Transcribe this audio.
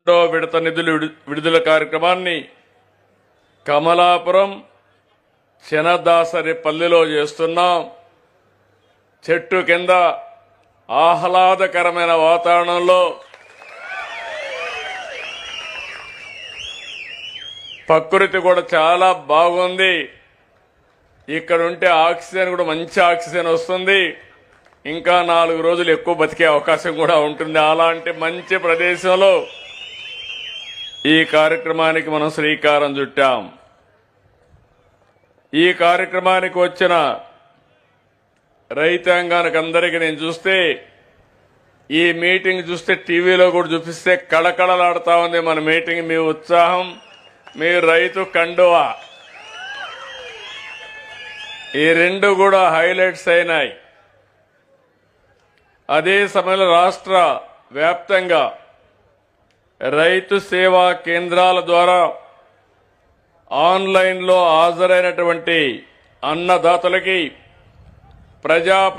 విడత నిధులు విడుదల కార్యక్రమాన్ని కమలాపురం శనదాసరిపల్లిలో చేస్తున్నాం. చెట్టు కింద ఆహ్లాదకరమైన వాతావరణంలో ప్రకృతి కూడా చాలా బాగుంది. ఇక్కడ ఉంటే ఆక్సిజన్ కూడా మంచి ఆక్సిజన్ వస్తుంది. ఇంకా 4 రోజులు ఎక్కువ బతికే అవకాశం కూడా ఉంటుంది. అలాంటి మంచి ప్రదేశంలో ఈ కార్యక్రమానికి మనం శ్రీకారం చుట్టాం. ఈ కార్యక్రమానికి వచ్చిన రైతాంగానికి అందరికీ నేను చూస్తే, ఈ మీటింగ్ చూస్తే టీవీలో కూడా చూపిస్తే కళకళలాడుతా ఉంది మన మీటింగ్. మీ ఉత్సాహం, మీ రైతు కండువా, ఈ రెండు కూడా హైలైట్స్ అయినాయి. అదే సమయంలో రాష్ట్ర వ్యాప్తంగా రైతు సేవా కేంద్రాల ద్వారా ఆన్లైన్లో హాజరైనటువంటి అన్నదాతలకి ప్రజా